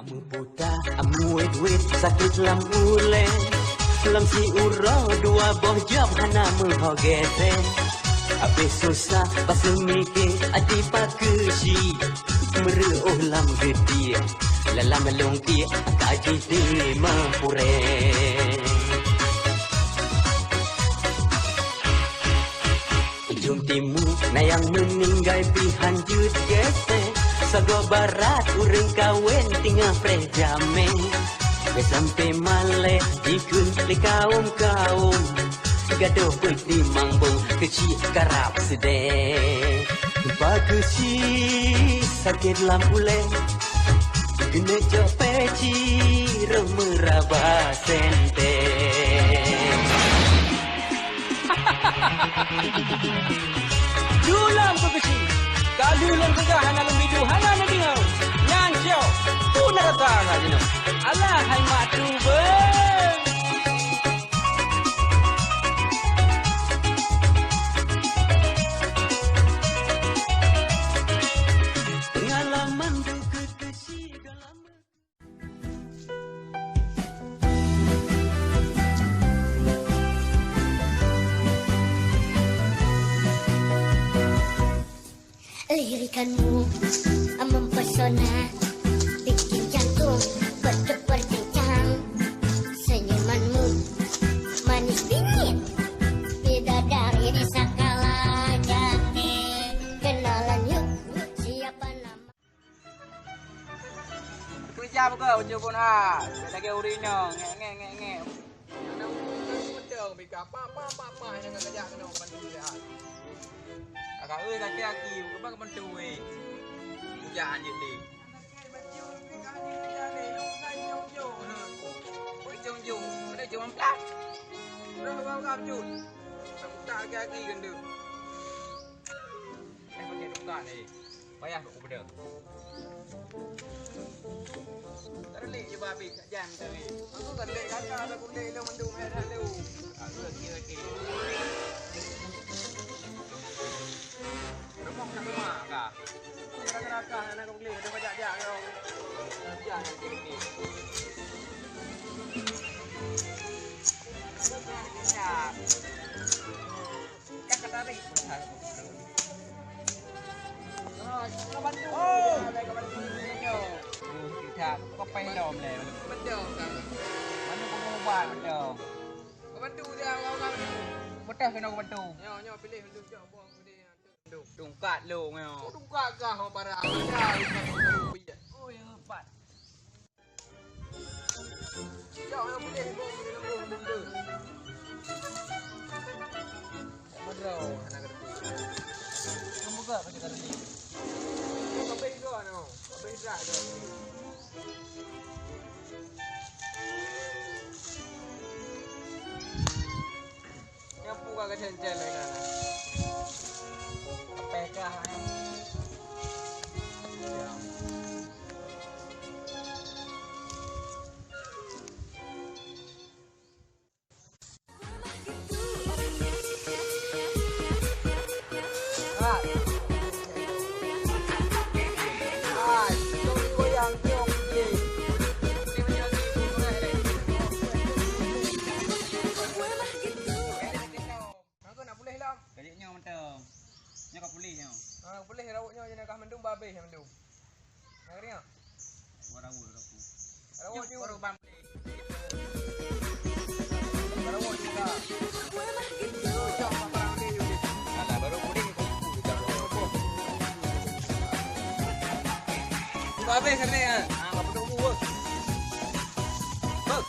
Kamu buta, amuy duit, sakit lam ule. Lam si uro, dua boh jam hana menghogete. Habis susah, pasal mikir, adi pakusi. Meruh lam gede, lalam melongki, kaji terima pure. Ujung timur, nayang meninggal pihan jut gete. Sago barat, ureng kawin tinggal prejame. Sampai male, ikut di kaum-kaum. Gaduh putih mangbong, kecil karap sedih. Bagusi, sakit lampule. Kena cepeci, remeraba sente. Dulam bagusi. Kalulan kagak hana lumbidu hana nadingau. Nyanjau, tu narata ngajino. Alah hai matu be. Pengalaman tu kekesi dalam. Lirikanmu mempesona, bikin jantung berdebar kencang. Senyumanmu manis dingin, bidadari di sakala jati. Kenalan yuk, siapa nama? Kerja apa kau? Cukun ah, lagi urino, nge. Anak muda, bika apa yang kerja kena bantu dia. Agak kaki, kau bantu kerjaan jadi. Jung, ada cuma pelat. Berapa kau jun? Aku tak kaki gendu. Pakai duka ni, payah aku benda. Terlik je babi kat jam tadi. Aku terlik kakak ada kulit lu mendung heran lu. Aku lagi. Rumah nak rumah kah? Rakah nak kulit ada banyak kau. Jangan gini. Kakak tarik. Kau bantu. Oh, kau bantu. Kita kau pengen dom le. Betul kan. Mana kau mau buat betul. Kau bantu dia orang. Betul kena kau bantu. Nyo pilih bantu jauh buang dia. Tungkat lu ngau. Tungkat kah orang barang. Oh yang hebat. Jauh yang pilih buang dia. Betul anak kerja. Kamu ke macam tadi? Kau beli kau no. Kau beli dah tu. Yang buka ke cencel dengan. Apa kah? Boleh rawatnya je nak mendung babe yang mendung. Nak kering ah? Rawat. Rawat ni baru bang. Rawat juga. Ada baru boleh babe kena ah. Enggak perlu buat. Bang.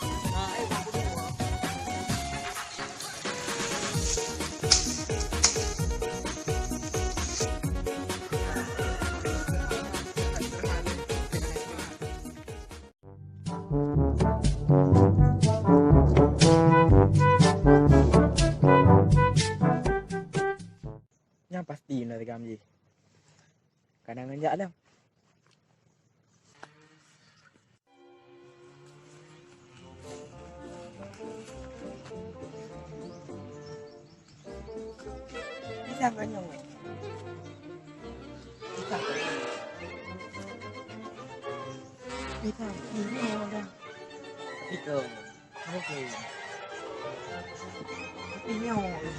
Yang pasti nak tegam je. Kadang ngejak dah. Jangan nyong. Kita ini orang Itu. okey. Ini orang.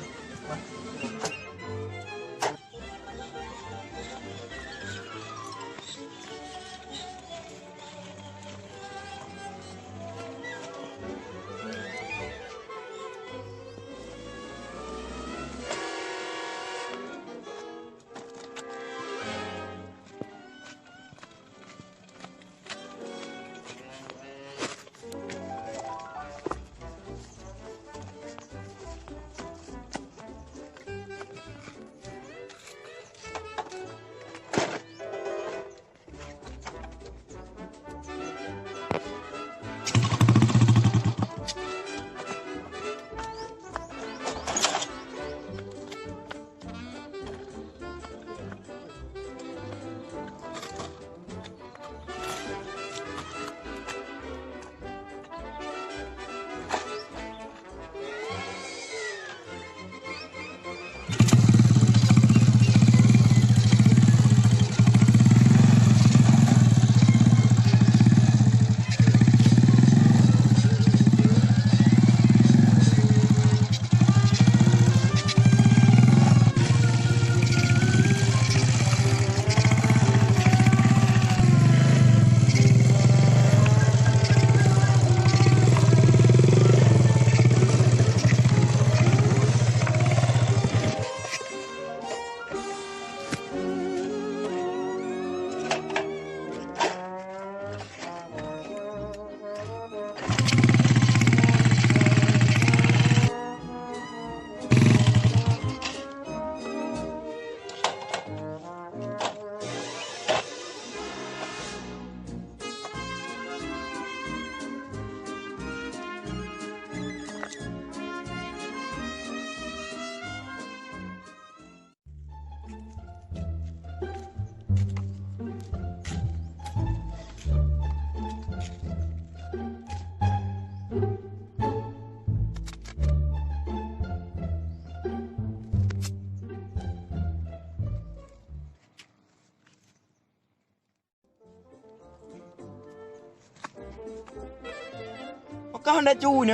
Kau hendak cu ni.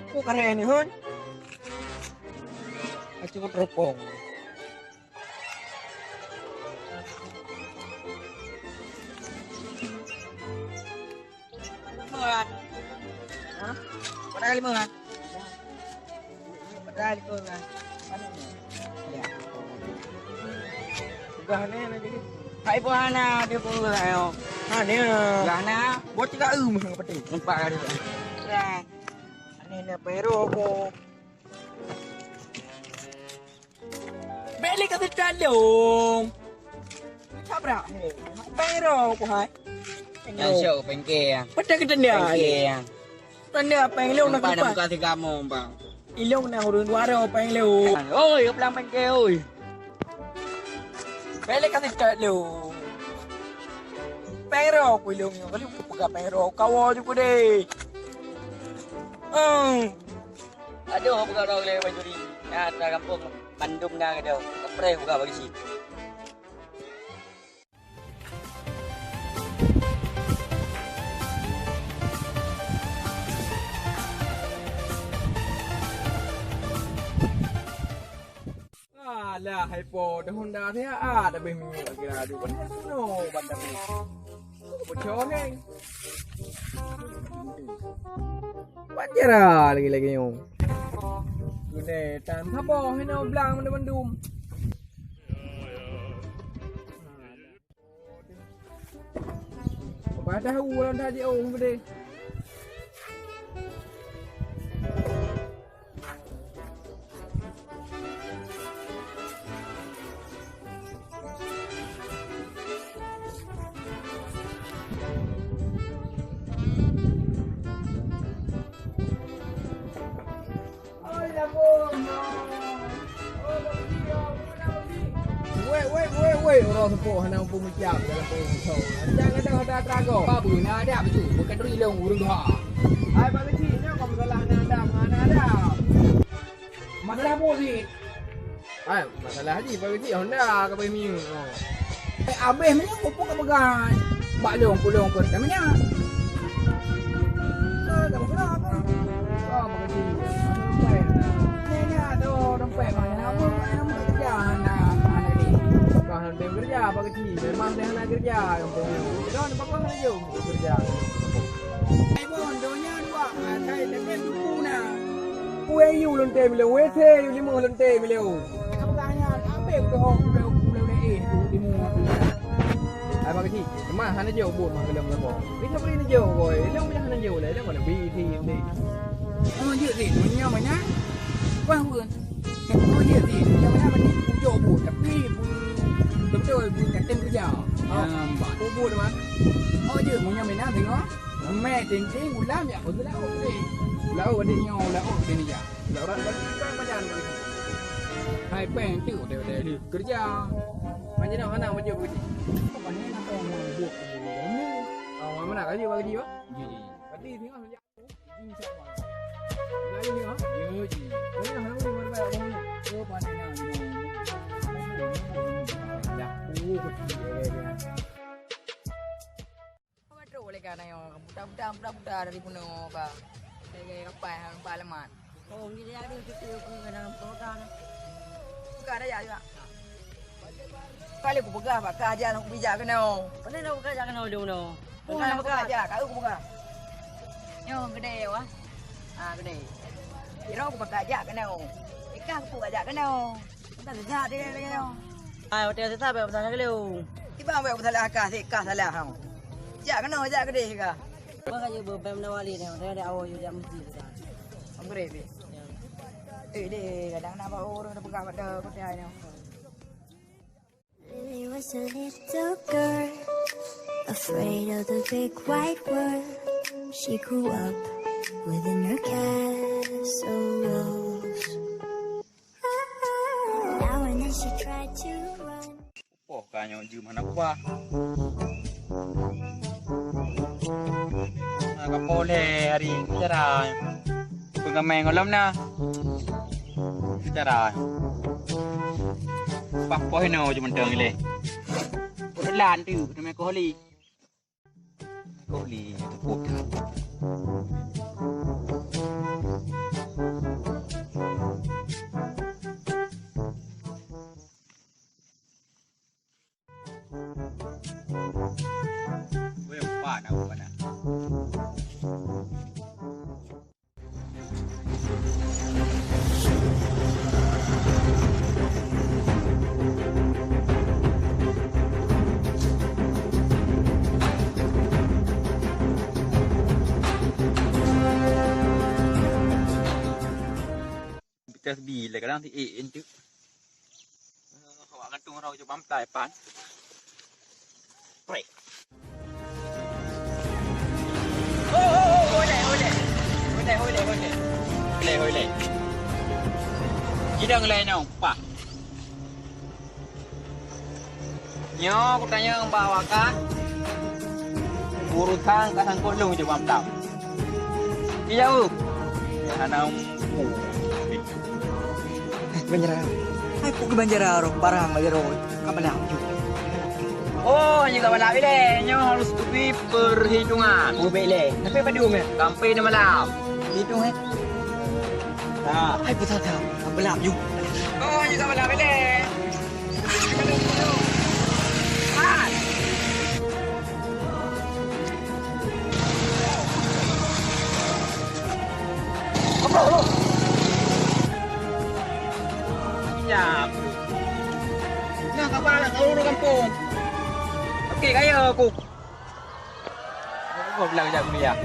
Kau keren ni hun. Aku kau teropong. Muat. Hah? Pada kali muat. Pada kali kau kan. Ya. Dah ni nanti. Hai puana dia pun lah. Ha ni gana buat tiga mesti peti. Nampak ada. Ya. Ani na pero ko. Balik ka sa dalong. Sabra. Pero ko hai. Yang show pengke. Pada kita ni. Pengke. Tanda pengleu nak Pada apa? muka si kamu, bang. Ilong na urun waro pengleu. Oi, pelang pengke oi. Balik ka sa dalong. Pero ko ilong yung kali pagka pero kawo ju ko de. Aduh, buka dah oleh baju ni. Ya, tak kampung Bandung dah ada. Kapre buka bagi si. Alah, hai po, dah Honda dia ada bemi kira du kan no bandar ni. Bocor ni. Wajar lagi-lagi yung. Gune tan thabo hai no blang mana bandum. Ba tahu lan tadi ong gede. Weh, orang sepuh hendak pun menjam dalam pengusau. Jangan dah ada trago. Apa guna ada baju? Bukan rilong urung doa. Hai bagi cina kau masalah ada mana ada. Masalah apa sih? Hai, masalah haji bagi cik Honda ke bagi ming. Habis punya kupu kat bagai. Baklong pulong pun namanya. Tak apa. Pakai sini. Ni ada dompet mana nama kerja anak ni. Kalau dia kerja pakai sini. Memang dia nak kerja kampungnya. Dia nak pakai aja kerja. Bon, donya dua. Kai lepas tu na. Kue yu lonte bila, wete yu lima lonte bila. Kamu tanya apa ke hong pulau tu di muat. Ai pakai sini. Memang hana jauh bot mak kelam lepo. Ni tak boleh jauh boy. Long punya hana jauh lah. Long mana BT ni. Oh, dia ni banyak. Wah, pun. Oh, dia ni banyak jauh bot tapi betul bukan tem kerja. Bot mah. Oh, dia punya mana tengok. Mẹ chính ulam ya, udah lau deh. Lau ada nyaw, lau ada ni ya. Lau orang kan macam ni. Hai peng tu deh kerja. Macam mana anak macam begini? Apa ni nak orang buat ni? Oh, mana kerja bagi dia? Ji. Tadi tengok macam ini siapa? Lagi ni ah? Ya ji. Mana nak orang buat apa ni? Oh, pandai nak ni. Ya, kecil. Boleh kan ayo budak-budak dari Puno ka. Dari kapal parlimen. Oh, ni dia ada cuti aku dalam kota. Bukan ada ya. Kali aku pegang pak aja nak bijak kena. Pandai nak buka jangan nak dulu. Bukan pegang aja, kau aku pegang. Yo gede wah. Gede. Kira aku pegang aja kena. Ikan aku pegang aja kena. Tak sejak dia kena. Hotel tetap berapa kilo. Tiba ambil aku salah akak sikah salah hang. Jak kena jak gede ke? Bang aja beberapa nawali ni. Ada awal juga mesti kita. Ambil be. Deh kadang nak bawa orang nak pegang pada kotak ni. Lily was a little girl, afraid of the big white world. She grew up within her castle walls. Now and then she tried to run. Oh, kayaknya jum anak gua. Kapoleh hari sejarah. Pengamen ngolam na. Sejarah. Pak poh no cuma deng le. Udah lan tu, nama Kohli. Kohli itu putih. Weh, apa nak buat nak? Tasbih lah kadang ti tu. Awak gantung rau je pamtai pan. Break. Hoi. Kita ngelai nong, pak. Nyo, aku tanya bawa kan. Urusan kasang kolong je pamtai. Iya u. Anam. Banjara. Aku ke Banjara ro, barang lagi ro. Kapan aku? Oh, ni kapan lagi le? Nyo harus tupi perhitungan. Oh, bele. Tapi pada umur, sampai na malam. Hitung hai betul tak? Kapan you? Oh, ni kapan lagi le? Apa? Siap. Nah, kapan nak seluruh kampung? Okey, kaya aku. Aku bilang jap dia.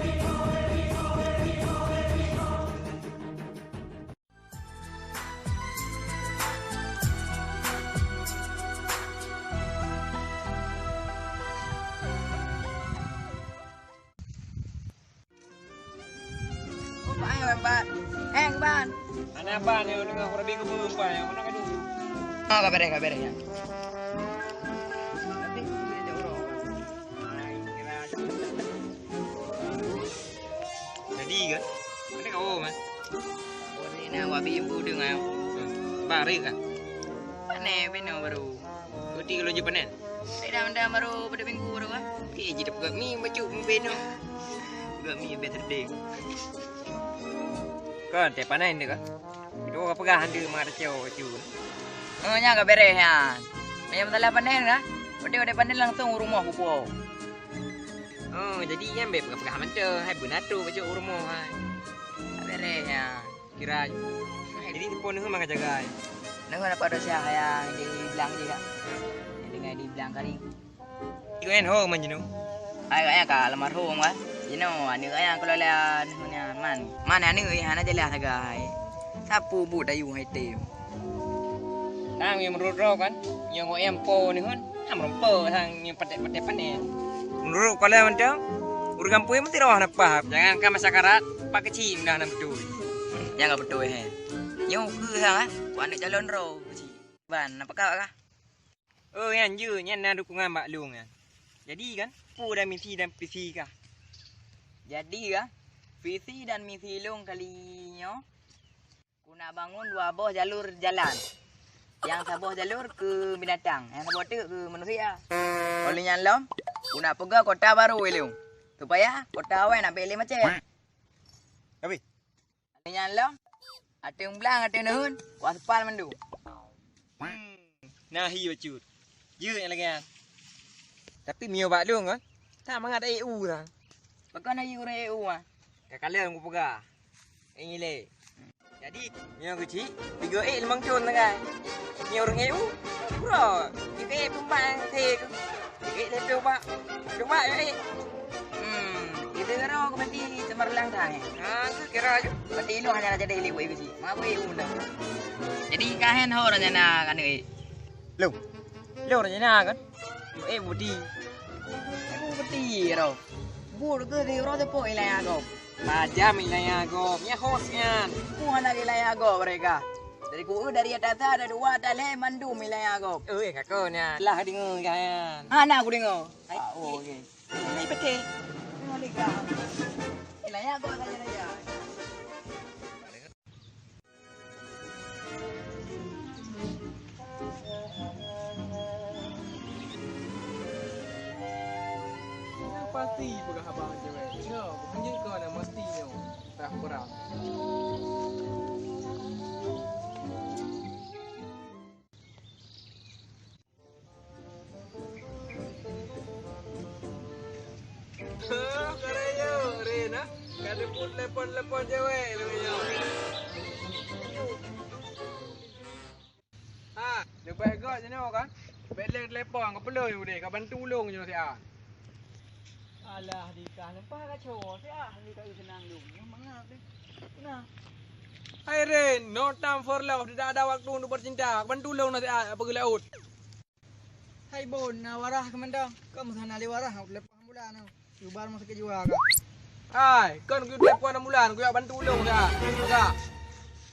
Ban. Ana ban yo dengan kurang bigu berumpan yang mana kadu. Kabar ya. Nanti dia urang. Kira. Jadi kan? Mana kau mah? Oh ni nak wabi empu dengan. Bari kan? Panen beno baru. 2 kilo je panen. Dah baru pada minggu baru kan. Okey, jadi pegang mi baju beno. Pegang mi better day. Kan te panai ni kan. Itu orang pegang hande mara ceo cu. Oh nya enggak beres ya. Macam masalah panen kan. Udah panen langsung rumah pupu. Oh, jadi yang be pegang mante, hai bunatu baju rumah hai. Tak beres ya. Kira. Jadi pun ni makan jaga. Nengok dapat dosa yang dibilang juga. Dengan dibilang kali. Iku en ho man jenu. Ai kaya ka almarhum kan. You know, anu kaya kalau lihat punya mana anu hana jelas sagai. Sapu bu dayu hai tem. Tang yang menurut ro kan, yang ngo empo ni hon, ham rompo tang yang patek-patek panen. Menurut kalau macam urus kampung mesti roh napa. Jangan kan masyarakat pak kecil dah nak betul. Yang enggak betul he. Yang ke hang ah, anak calon ro kecil. Ban apa kau kah? Oh yang je, yang nak dukungan Mbak Long kan. Jadi kan, pu dan misi dan PC kah? Jadi kan, visi dan misi Long kalinya ku nak bangun dua buah jalur jalan. Yang sebuah jalur ke binatang, yang sebuah tu ke manusia. Oleh yang lom, ku nak pergi kota baru Long. Supaya kota awak nak pilih macam. Habis. Oleh yang lom, ada yang belang, ada yang nahun, ku aspal mandu. Nahi bacut. Je yang lagi kan. Tapi mio Mbak Long kan, tak mangat EU lah. Bukan lagi orang EU ah. Kalian aku pegang. Ini le. Jadi, mio kecil, 3 lemang cun kan. Mio orang EU. Bro, 3 pembang te. 3 lepo pak. Coba ya. Itu kira aku mesti cemerlang tang. Tu kira aja. Berarti lu hanya jadi ilmu EU sih. Mengapa EU dah? Jadi kahen ho orang jana kan ni. Long. Long orang jana kan. Budi. Aku beti ro. Bur ke di ro tepo ilai aku. Majam ilai aku. Nya host kan. Ku anak ilai aku mereka. Dari ku dari atas ada dua tale mandu ilai aku. Kakaknya. Lah dengar kan. Anak aku dengar. Oh, okey. Ini betul. Mereka. Ilai aku saja. Pasti pegang abang cewek. Ya, bukannya kau nak mestinya. Tak kurang. Karaya, Rena. Kada pun lepon cewek lumayan. Dia baik gak je kan? Baik lepon kau perlu you deh. Kau bantu ulung je siap. Alah dikah lempah ka cowok sia ni ka senang lu. Mangap ni. Nah. Hai Ren, no time for love. Tidak ada waktu untuk bercinta. Bantu ulung nanti pergi laut. Hai bon, na warah kemandang. Kamu sana li warah lepah bulan. Ubar masuk ke jiwa ka. Hai, kan aku lepon 6 bulan. Aku nak bantu ulung dah. Okey.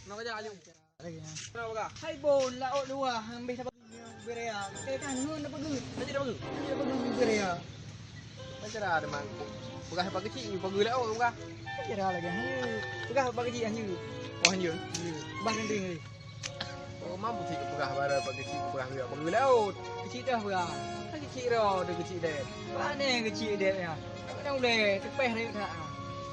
Nak kerja alim. Lagi na. Kenapa kah? Hai bon, laot luah ambil siapa berea. Kan nun apa gu? Nanti dah pergi. Dia pergi berea. Macam dah ada mang. Bukan apa kecil, pergi laut bukan. Kira lagi. Bukan apa kecil hanya. Oh hanya. Bang kending ni. Oh mampu sih bukan bara apa kecil bukan dia pergi laut. Kecil dah berah. Kan kecil dah, dia kecil dah. Mana yang kecil dia ya? Tak boleh tepeh dia tak.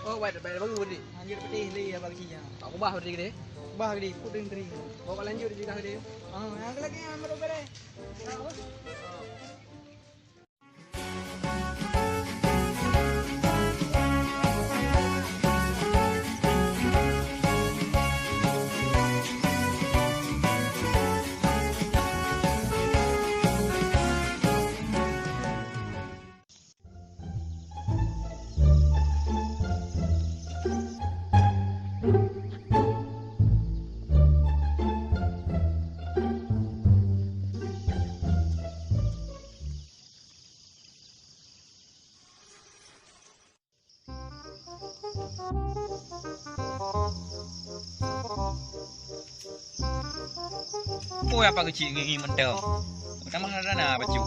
Oh baik pergi budi. Hanya petih li apa kecilnya. Aku bah budi gede. Bah di puding tering. Bawa lanjut di dah gede. Yang lagi yang baru bere. Oh apa kecil nging mentel. Kamu ada nak baju.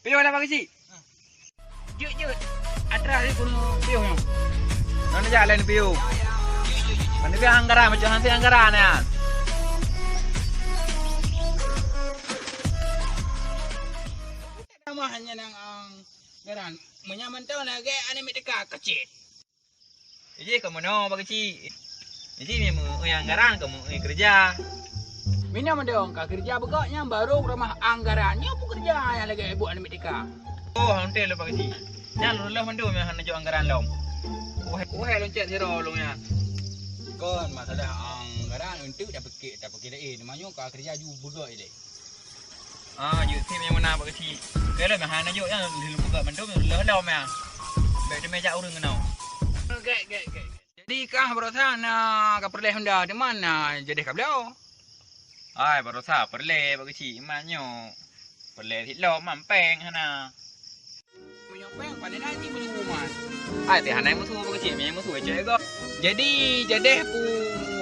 Piyo apa kecil? Jut. Atras ni kuno piyo. Mana jalan piyo? Mana piyo anggaran macam hansi anggaran ya. Namanya nang garan. Menyaman tahu nak ke ane mik dekat kecil. Jadi kamu no bagi jadi ni yang anggaran kamu kerja. Mina mendong ka kerja begaknya baru rumah anggarannya apa kerja yang lagi buat ane mik dekat. Oh, hantar lo bagi. Jangan lo mandu yang hanya jual anggaran lo. Wah loncat zero longnya. Kon masalah anggaran untuk dah pakai dah namanya ka kerja ju begak ile. Yu tim yang mana bagi. Kalau yang hanya jual yang di luar mandu lo lo mah. Baik dia meja urang kenau. Okey. Jadi kah berosan ka perleh Honda di mana jadi ka beliau? Ai baru sah perle bagi manyo. Perle thịt lo mampeng hana. Punya peng pandai nanti punya rumah. Ai thì hanai musuh bagi mi musuh je go. Jadi jadeh pu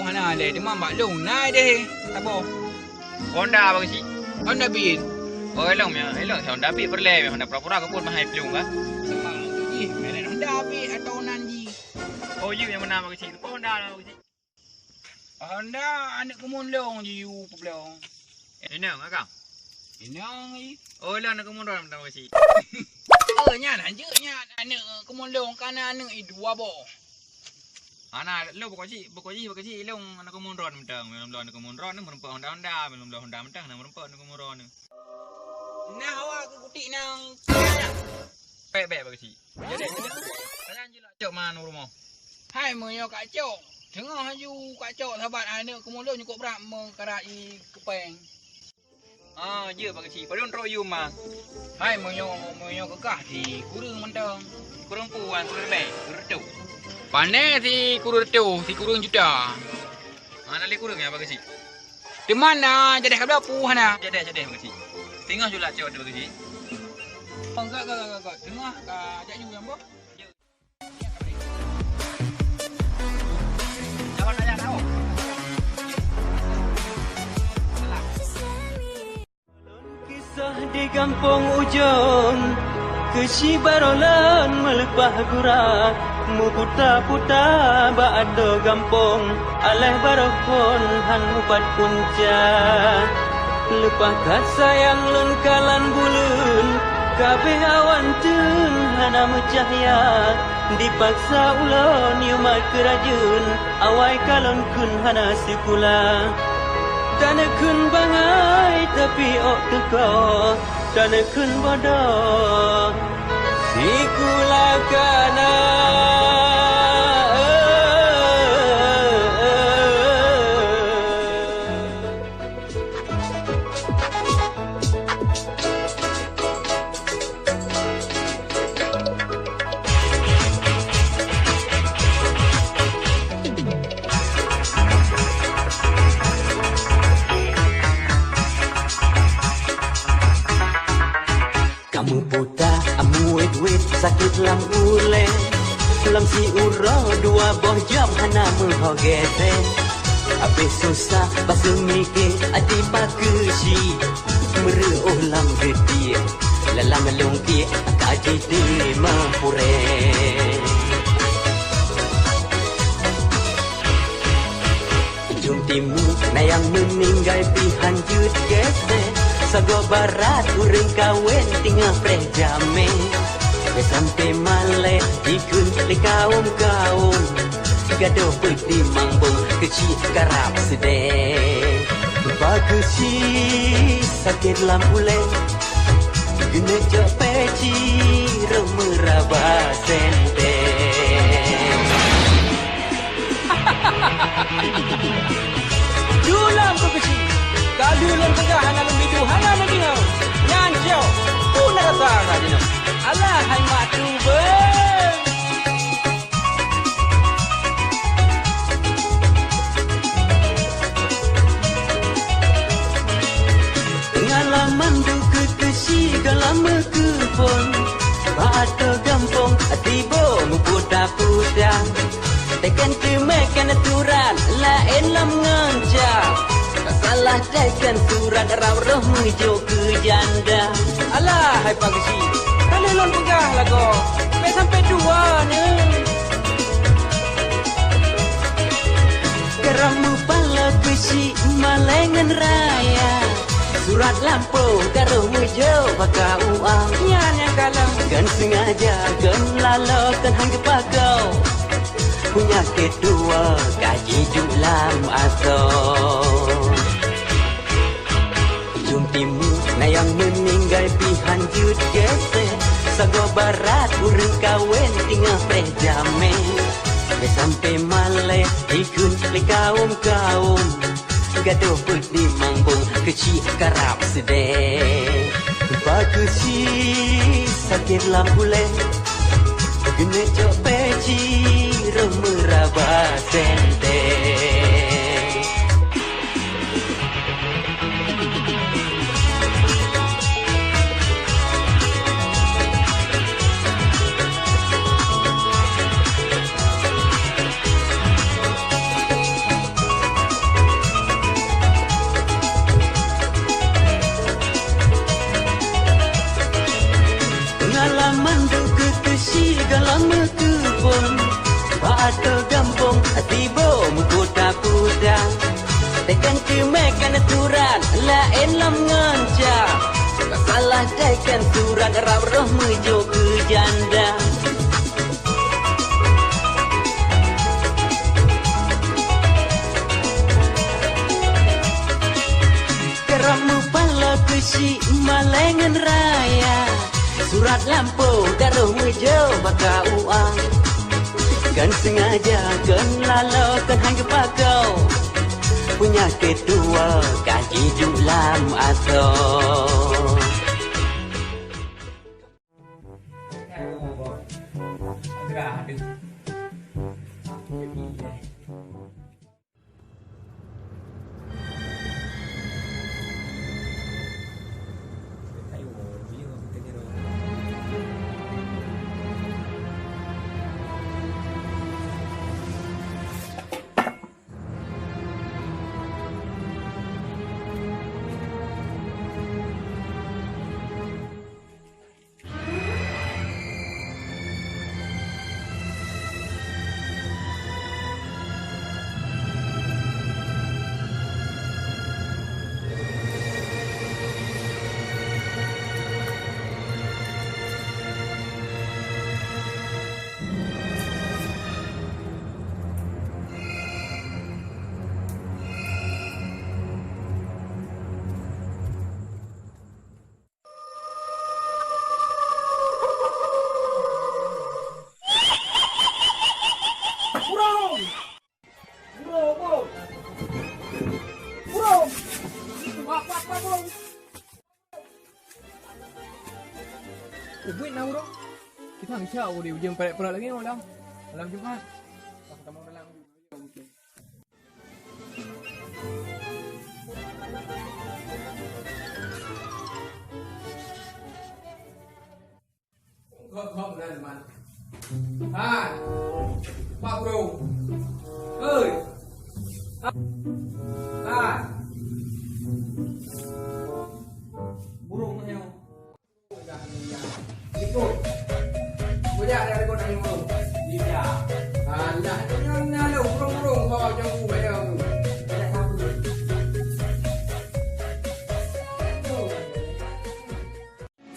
hana le di mana long nai deh. Tabo. Honda bagi. Honda bin. Oh long Honda pi perle Honda pura-pura ko pun mahai plung ka. Semang ih meren Honda bin atau nanji. Oh you yang mana bagi Honda bagi. Honda anak kemun long ji yu pebelong. Ini enggak kang? Ini ai. Oh lo nak kemun ron bagi. Nya nan je nya anak kemun long kana anak i dua bo. Ana lo bagi lo nak kemun ron mentang. Belum lo nak kemun ron merempat Honda belum lo Honda mentang nak merempat nak kemun ron. Nah awak kutik nang. Pek bagi. Jadi. Kalian je lah cok mana rumah. Hai moyo kacau. Tengah haju kacau sahabat anak kemulo nyukuk berat mengkarai kepeng. Je bagi padon royu mah. Hai moyo kekah di kurung mentang. Kurang puan terlebih kurang. Pandai si kurung juta. Mana le kurang ya bagi. Di mana jadi kabel puhana? Jadi bagi. Tengah jula cok tu bagi. Enggak. Tengah ka jak ju yang boh. Kisah di kampung Ujon, kesi barolan melepah gurah, muputa-puta baado kampung, aleh barokon han upat punca. Lepah kat sayang lun kalan bulun, kabeh awan tun hana mencahaya, dipaksa ulon yumat kerajun, awai kalon kun hana sikula. Tanah kun bangai tapi ok teko, tanah kun bodoh sikula kana. Kamu buta, amu wet sakit lam ule. Lam si uro dua boh jam hana menghogete. Habis susah basuh mikir adi pakusi. Meruh lam gede, lalam lungki kaji di mampure. Ujung timur nayang meninggal pihan jut gese. Sago barat urang kawin tinggal preh jame. Sampai male ikun le kaum gaduh peti mangbong kecil karap sedeh. Bagusi sakit lampule gene jok peci remeraba sente. Julam ko kecil kalau lang tegah hana lumbidu hana maginaw. Yan siyo. Una rasa ka dino. Allah hay matuba. Pengalaman duka kesi galama kepon. Bata gampong atibo muputa-puta. Tekan kemekan aturan lain lam ngancam. Salah tekan surat rawroh menuju ke janda. Alah hai pagi kali lon pegah lagu sampai sampai dua ni. Keramu pala besi malengan raya. Surat lampau karo mujo baka uang. sengaja kan lalakan hangga pakau punya kedua gaji dalam atau ujung timur na yang meninggal pihan jut kese sago barat urang kawen tinggal preh jame sampai malai ikut le kaum gaduh di mangkung kecil karap sedih Bagusi sakit lampulen Gene cok peci remeraba sente Galang metupon Bato gampong Atibo mengkuda kuda Tekan kemekan aturan Lain lam nganca Tak salah tekan surat Rab roh mejo ke janda Kerap mupala kesi Malengan raya Surat lampu daruh mejo baka uang Kan sengaja kan lalakan hangga pakau Punya kedua gaji julam atau Duit nak urang. Kita hang siap dia ujian perak-perak lagi malam. Malam Jumaat. Ketemu dalam Không lên mà. Pak bro. Ơi. Burung heo. Ikut. Bujak dari kau nak burung. Iya. Lah, jangan ada burung-burung kau jangan bayar tu. Bayar satu.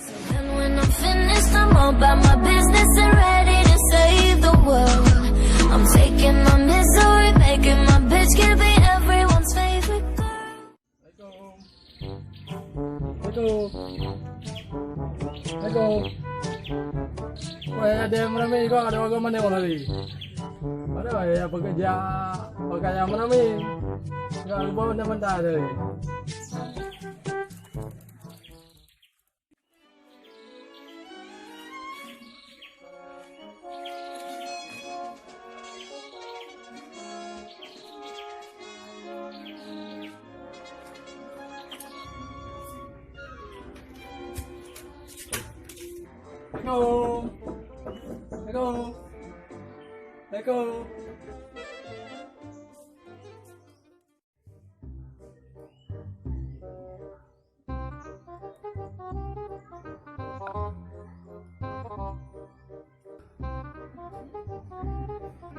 So then when I'm finished, I'm all about my business and ready to save the world. I'm taking my misery, making my bitch can be everyone's favorite girl. Assalamualaikum. Wah, ada yang meramai kau ada orang mana orang lagi? Ada ya pekerja meramai. Enggak lupa benda-benda tadi. Assalamualaikum.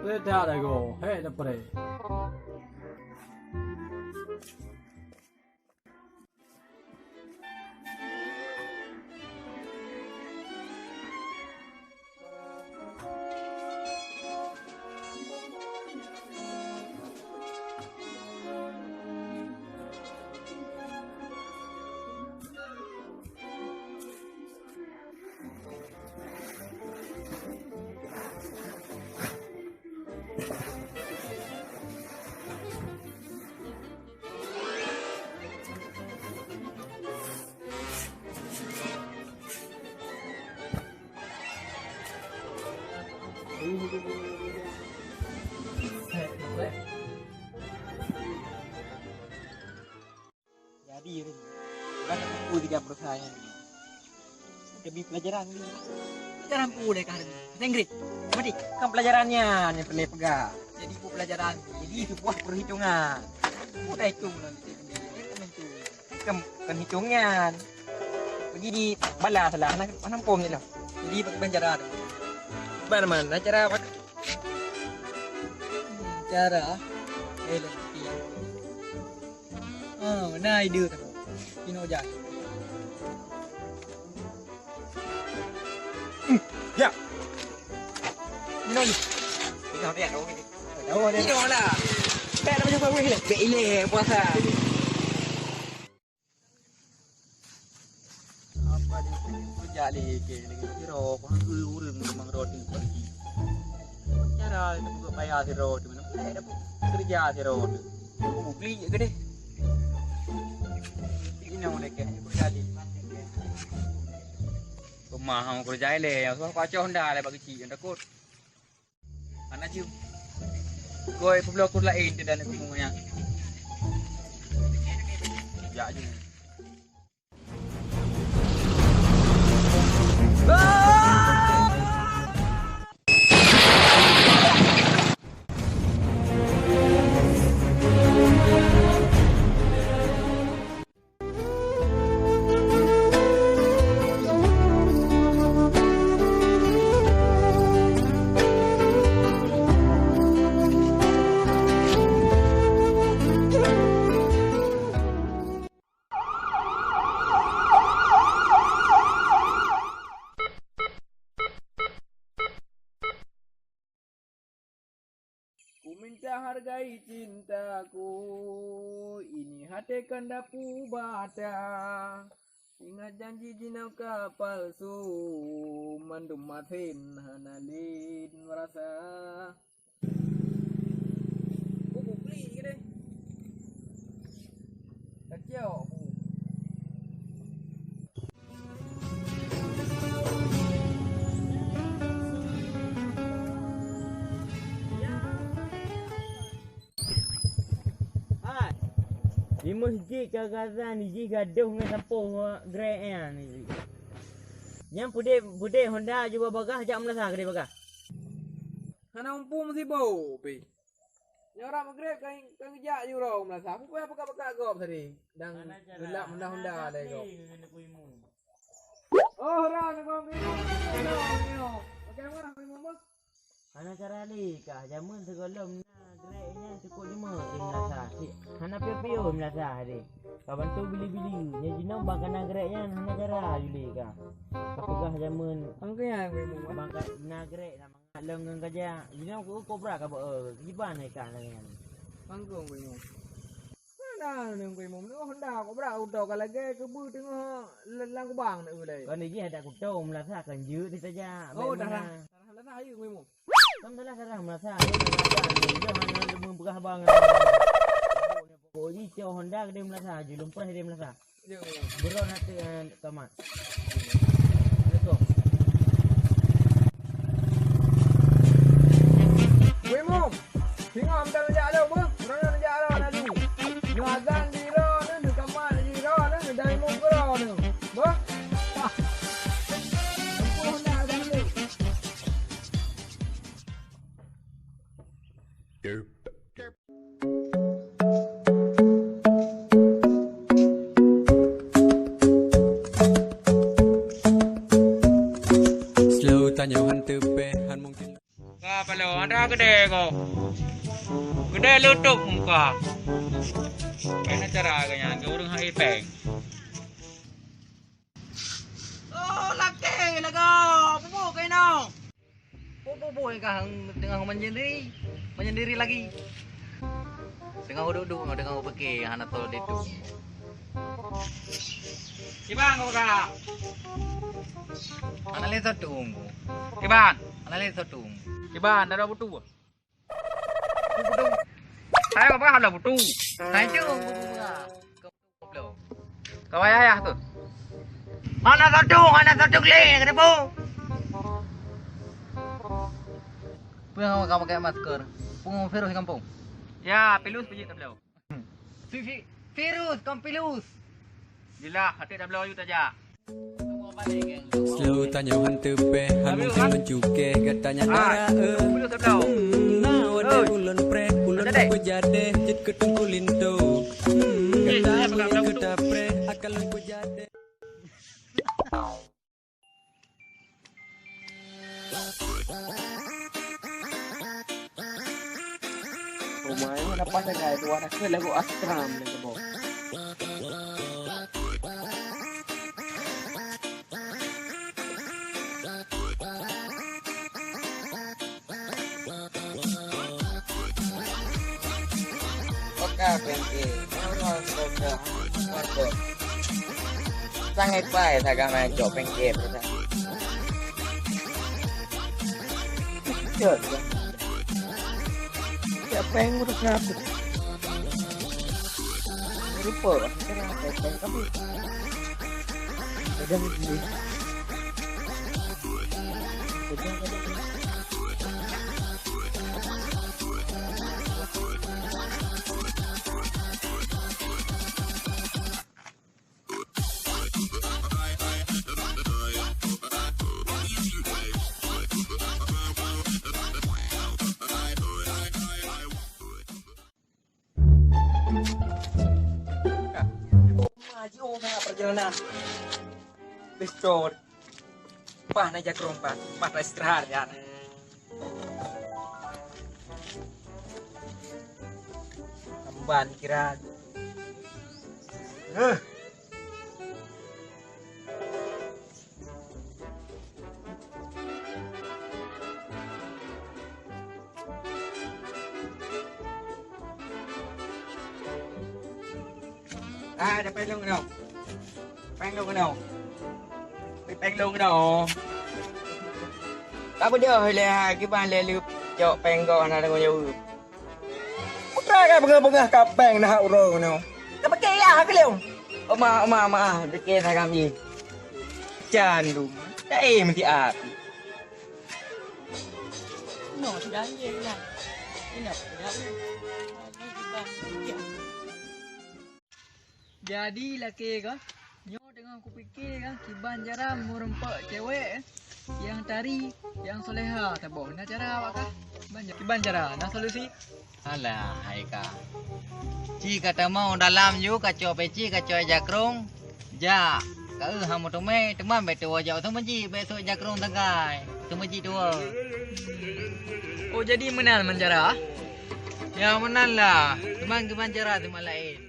Lihat ada go, hei dapre. Jadi Rin, kan aku 3 persaingan. Lebih pelajaran ni. Pelajaran pu deh kan. Bahasa Inggris. Mati. Kan pelajarannya yang perlu pegang. Jadi pu pelajaran. Jadi itu buah perhitungan. Udah hitung nanti. Kan hitungan. Pergi di balas lah. Mana pom ni lah. Jadi pelajaran. Mana cara apa? Cara. Lebih. Nah ide tu. Kino je. Ya. Kino je. Kino dia dong ni. Oh dia. Kino lah. Tak ada macam apa ni. Beile puasa. Apa dia kerja lagi kiro kau urus memang roti pergi. Cara itu bayar si roti mana boleh kerja si roti. Aku beli gede. Ini boleh ke? Kali. Rumah hang kerja le, yang suka kacau Honda le bagi cik yang takut. Anak cium. Koi pebelok kur lain di dalam kumpunya. Ya je. Ku minta hargai cintaku, ini hati kandaku bata. Ingat janji jinauka palsu, mandum matin hanalin merasa. Ku beli ni deh. Kacau. Di masjid kagazan ni gaduh dengan sampung grey ni. Yang bude Honda juga bagah jak melasa gede bagah. Hana umpum si bau pi. Nyorang magrib kan kerja ju ro melasa. Aku apa pakak gop tadi. Dang gelap Honda le gop. Oh ra nak gop ni. Okey mana kau ngomong? Hana cara nikah jamun segolom greynya cukup 5 melasa. Hana pio melasa hari. Kawan tu bili-bili nya jinong bangkan greynya hana cara juli ka. Kapagah jamun Angkanya ngomong. bangkan nagrek nama lengang kerja. Jinong ku kobra ka ba giban ni ka lengan. Panggung ngomong. Mana nang ngomong ni Honda ko bra udah ka lagi ke bu tengah lang ko bang nak ulai. Kau ni ada ku tahu melasa kan je di saja. Oh dah dah. Dah dah ayo ngomong. Alhamdulillah sekarang melasa. Dia hanya membegah bang. Oh ni Tio Honda dia melasa je lumpur dia melasa. Ya. Beron hati tamat. Let's go. Ngomong. Tengok ambil jak dah bu. Mana jak dah lalu. Nu azan di ro nu kamar di ro nu dai mu ro nu. Bu. Honda dah ni. Slow tanya hantu pehan mungkin. Ka palo ada gede ko. Gede lutup muka. Kena cara agaknya ke urang hai peng. Oh, laki laga. Pupu kau no. Pupu kau tengah menyendiri lagi. Tengah duduk, tengah pergi hana tol itu. Ibang ko ka. Analis satu. Ibang, Analis satu. ibang ada butu. Pupu. Saya apa ada butu. Hai tu pupu. Kau ayah tu. Hana satu kali kenapa? Pengen kau pakai masker. Pungung virus di kampung. Ya, pilus pergi tak belau. Virus, kamu pilus. Gila, hati tak belau you tajak. Selalu tanya hantu pe, hantu mencuke katanya darah. Pilus tak belau. Nah, wadah ulun pre, ulun pejade, jit ketung kulinto. Kata kita pre, akal pejade. Rumahnya mana pas ada itu anak ke lagu Astram lagi bos. Oke, pengke. Sangat baik saya main job pengke tu. Siapa yang ngurus ngapur? Lupa, sekarang apa yang kamu? Sudah begini. Maju nak perjalanan. Besok. Pah nak jak rompak, pah nak istirahat ya. Amban kira. Đã bay luôn nào. Bay luôn nào. Bay luôn nào. Các bây giờ hơi là cái bàn lê lướp cho bèn gò nào có nhiều. Mất ra cái bưng cặp bèn nào rồi nào. Cái bắt kia à cái liều. Mà cái kia thay làm gì? Chàn đúng. Cái mình thì à. Nó thì đáng gì là. Cái nhập thì đáng. Jadi laki kan, nyo dengan aku fikir kan, Kiban Jara merempak cewek yang tari, yang soleha. Tak boleh nak cara awak kah? Kiban Jara, nak solusi? Alah, hai ka. Ci kata mau dalam you kacau peci kacau jakrong. Ja, kau hamu tome teman betul wajah tu menji besok jakrong tangkai. Tu menji dua. Oh jadi menal Manjara? Ya menang lah. Teman Kiban Jara teman lain.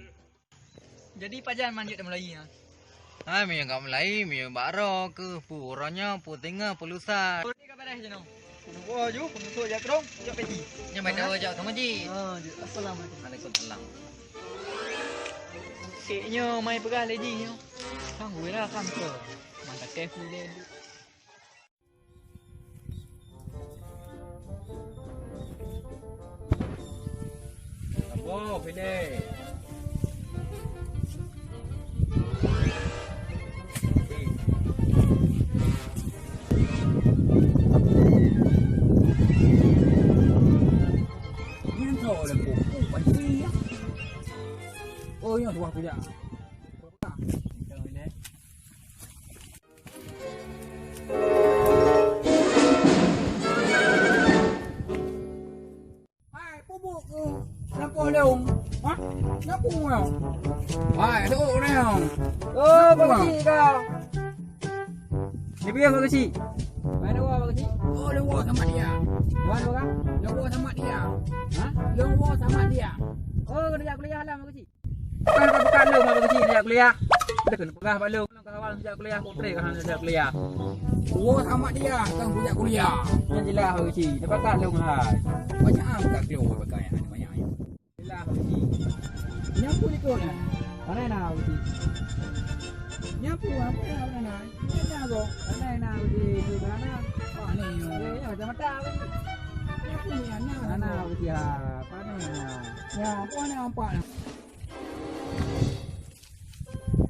Jadi pajan manjut dan Melayu ya? Ha, mi yang kat Melayu, mi yang baro ke puranya, putinga, pulusan. Ni kabar dah jenuh. Wah, ju, penusuk jakrong, jauh peci. Yang betul wajah tu menji. Assalamualaikum. Waalaikumsalam. Keknya mai pegah lady nyo. Kang gue lah kan ke. Mantap careful dia. Wow, pilih. Oh, yang tuah punya. Hai, bubuk tu. Kenapa leung? Ha? Kenapa kau? Hai, tu leung. Oh, bagasi kau. Ni biar bagasi. Mana wah bagasi? Oh, leung sama dia. Mana orang? Leung sama dia. Ha? Leung sama dia. Oh, kena kuliah lah bagasi. Bukan lu mau bagasi dia kuliah. Kita kena pegah pak lu kalau kawan sejak kuliah putri kan sejak kuliah. Oh, sama dia. Kan punya kuliah. Yang jelas bagasi. Dapat tak lu lah. Banyak am tak keluar berkaya banyak. Jelas bagasi. Nyapu ni kau ni. Mana nak bagasi? Nyapu apa yang mana? Mana kau? Mana nak bagasi? Di mana? Ah ni. Ya, macam mata bagasi. Nyapu ni anak. Mana bagasi ha? Mana? Ya, apa ni nampak ni?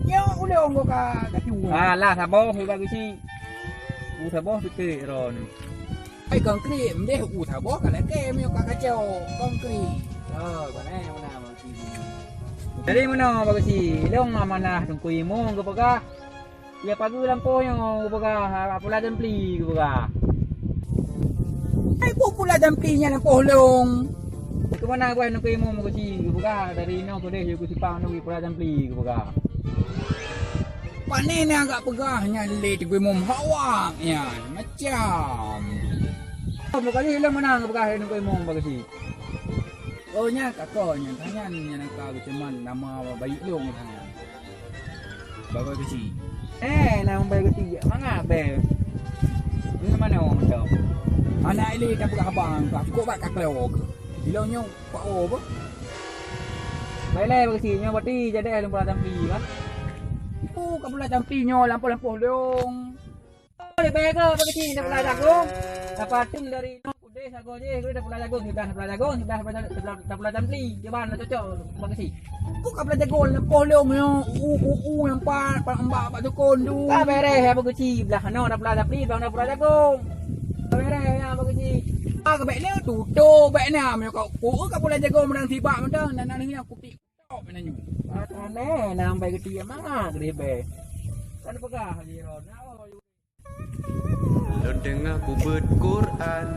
Ya, boleh orang kat cium. Ah, lah sabar saya bagasi. Sabar fikir ron. Ai konkret mdeh tabok kalau ke mio kacau konkret. Mana bagus. Dari mana bagus sih? Long mana tungkui mo ke pegah. Ya pagi lampunya ke pegah. Pula jempli ke pegah. Ai pula jemplinya lampuh long. Ke mana gua tungkui mo bagus sih ke pegah. Dari no ke deh aku sipang no pula jempli ke pegah. Panen agak pegahnya late gue mau hawang ya macam. Bukan hilang mana pegah nu gue mau bagus sih. Oh nya kakonya tanya nya nak kau cuman nama bayi long tanya. Bagus sih. Nama bagus sih. Mana be? Ini mana orang tahu? Anak ini tak pegah abang kau kok bak kaklo. Bilangnya pak apa? Baiklah bagus sih nya berarti jadi ada pula tampi kan. Kamu jampinya lampu-lampu dong. Boleh bega begitu dah pula jagung. Dapatin dari udah sago je, gue dah pula jagung, sudah pula jampi. Di mana cocok begitu. Bukan pula jagung lampu dong yo. Nampak mbak jokon tu. Tak beres ya begitu. Belah no dah pula jampi, dah pula jagung. Beres ya begitu. Kebek ni tutup bek ni kau. Kau pula jagung menang tiba menang dan ni aku tik. Menanyu. Aneh nampai gede mana gede be. Kan pegah liron. Lo dengar ku Quran,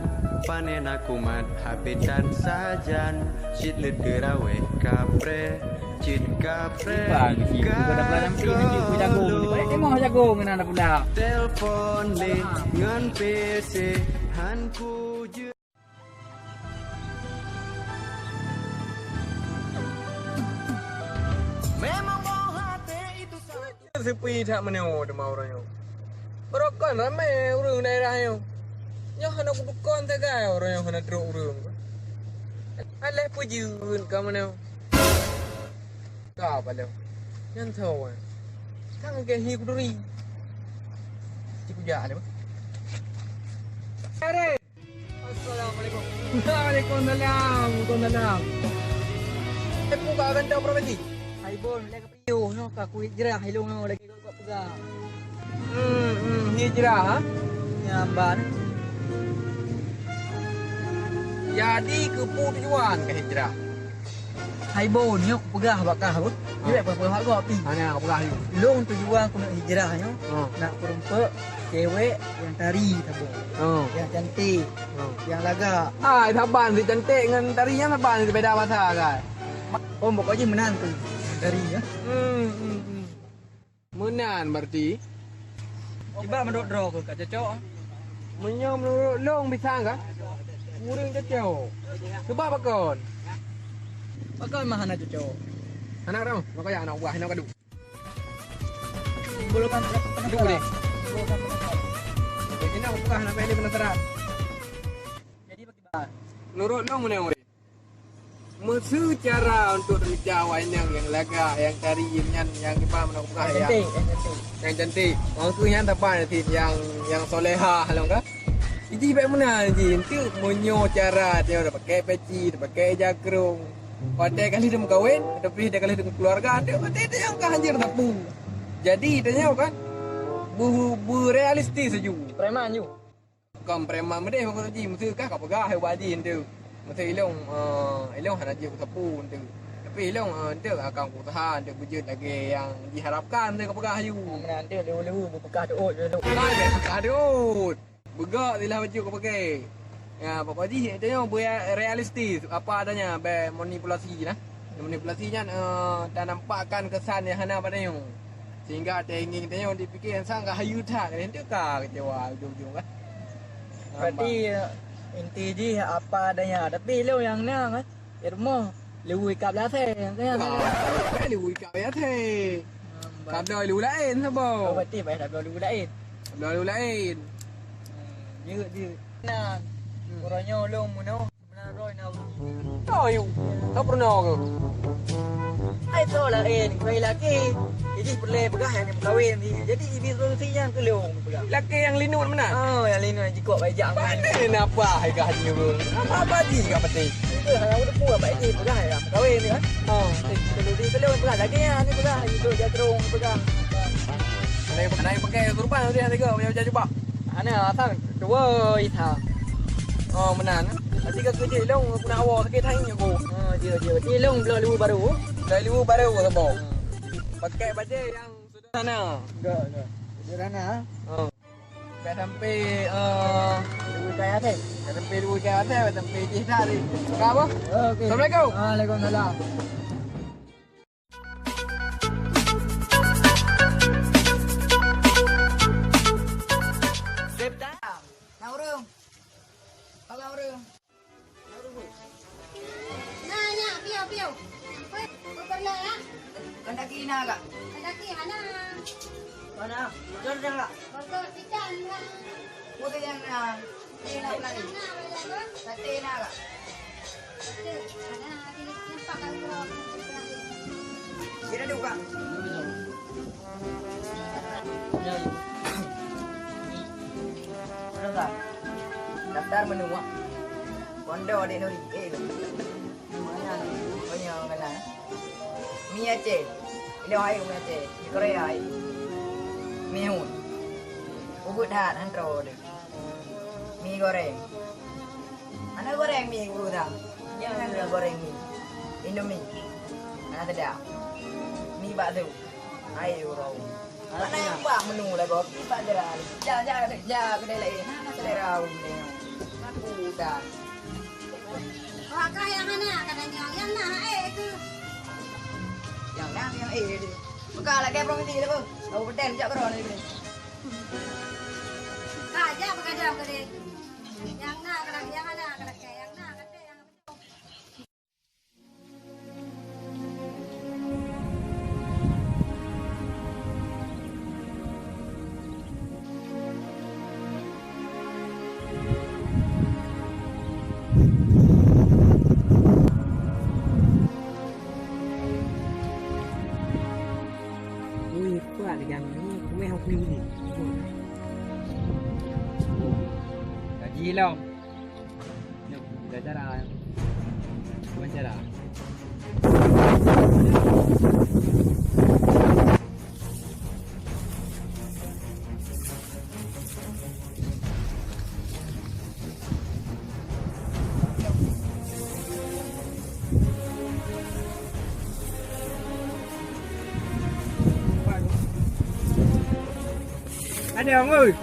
panen aku mat habis dan sajan, cit lederawe kapre, cit kapre. Bagi kita dah pernah nampi nanti ku jagung. Balik demo jagung ngana pula. Telpon le ngan PC han ku je. Sepi tak meneo demau orangnya. Berokon ramai urang daerah yo. Nya hana ku bekon tegai orang yang hana druk urang. Aleh pujun ka meneo. Ka baleu. Nyan thau. Kang ke hi kuduri. Ciku ja le. Are. Assalamualaikum. Waalaikumsalam. Waalaikumsalam. Aku ka kan tau property. Haibon, lagi piu, no, kaku hijrah, hilung no, lagi kau pegang. Hijrah ha? Nyamban. Jadi ke tujuan ke hijrah. Haibon, yo, aku pegang bakah aku. Dia apa hak gua pi. Mana aku pegang you. Long tujuan aku nak hijrah yo. Nak perempuan cewek yang tari tabung. Yang cantik. Yang laga. Saban si cantik dengan tarinya saban si beda masa kan. Oh, pokoknya menantu. Dari ya. Menan berarti. Coba menurut draw ke kat cocok. Menyom long bisa enggak? Muring cocok. Sebab bakon. Bakal mana cocok? Anak ram, makanya anak buah anak kadu. Bulukan Dulu deh. Jadi nak buka anak ini penasaran. Jadi bagaimana? Menurut long mana orang? Musuh cara untuk menjawab yang laga, yang cari yang kita menukar yang cantik. Maksudnya apa nanti yang soleha halong kah? Iji baik mana iji? Nanti munyo cara dia dah pakai peci, dah pakai jakrung. Pada kali dia mengkawin, tapi dia kali dia keluarga, dia yang kehanjir tapu. Jadi dia kan bu realistis saja. Preman you. Kam preman mede maksud iji musuh kah kau pegah hewadin tu. Masa ilong hana je ku tapu tu. Tapi ilong tu akan ku tahan tu wujud lagi yang diharapkan tu kapagah you. Nanti lewu-lewu berpekah doot je tu. Ada pekah doot. Begak dilah baju kau pakai. Ya, Pak Haji dia yang realistis apa adanya be manipulasi nah. Manipulasinya dan nampakkan kesan yang hana pada you. Sehingga dia ingin dia dipikir sang hayu tak itu kah kecewa ujung-ujung kan. Berarti inti je apa adanya. Tapi lo yang nang di rumah lewu ikap lah yang kan. Lewu ikap ya teh. Kabel lewu lain sabar. Berarti baik dah lewu lain. Lewu lain. Dia nang. Orangnya lo muno benar roy nau. Tahu you. Tak pernah ke? Ai tu lah kau laki. Jadi perlu pegah yang berkahwin ni. Jadi ibu solusinya ke leong pegah. Laki yang linut mana? Oh, yang linut jikok baik jak. Mana apa harganya bro? Apa ji kau peti? Itu yang udah puas baik ni pegah yang berkahwin ni kan. Oh, solusi ke leong pegah lagi yang ni pegah itu jatrung pegah. Anak pakai kurban dia tiga macam cuba. Ana asal dua ita. Menan. Nanti kau kerja long aku nak awak sakit hang aku. Je. Ni long belah libu baru. Dah libu baru sabah. Pakai baju yang sudah sana. Enggak. Sederhana. Dah sampai Libu kaya atas. dah sampai dua ke atas, dah sampai je dah ni. Kau apa? Okey. Assalamualaikum. Waalaikumsalam. Nak urung. Abang urung. Nah, piau. Berla ya. Kandaki na kak. Laki mana? Mana? Jor kak. Berla pitan lah. Putih yang na. Tina pula ni. Nah, berla. Sate na kak. Ada di tempat kalau. Kira dulu kak. Mana kak? Daftar menu kak. Kondo adik nuri. Mana ni? Banyak orang kenal. Mie Aceh. Ini air mie Aceh. Di Korea air. Mie hun. Ubud hat antro dia. Mie goreng. Mana goreng mie guru dah? Jangan ada goreng mie. Indomie. Mana tidak? Mie bakso. Air urau. Mana yang buat menu lah kau? Mie bakso dah. Jangan kedai lain. Mana selera ni? Aku dah. Kaya mana? Kadang yang ke. Yang nak yang dia. Buka lah kayak provinsi dah pun. Aku beten jak kau ni. Kaja bekerja ke. Yang nak kadang yang ada kadang yang nak kata yang. Ui, kuat yang ni aku meh aku ni. Gaji long. Dah cara. Macam cara. Ada orang oi.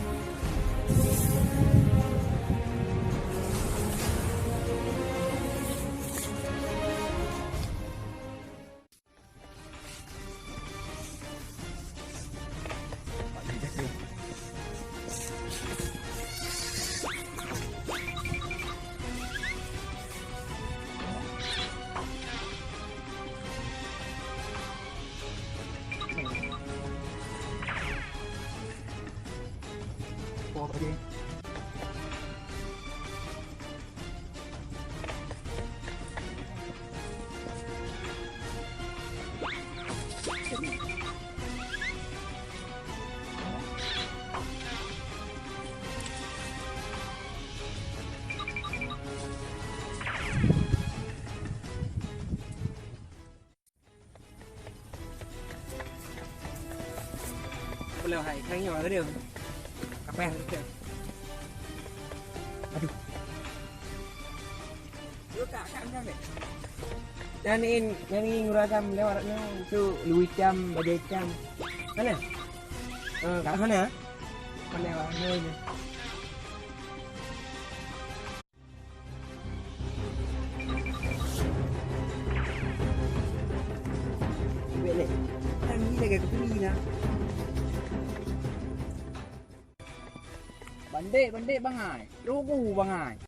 Okay. Boleh hai khang nhỏ cái điều. Cặp bè được chưa? Aduh. Lu tak kan kan? Dan ini nguragam lewatnya itu Louis Cam, Bajai Cam. Mana? Kat mana? Mana lewat ni? Boleh. Kan ni lagi ke sini lah. Bandit bangai. Rugu bangai.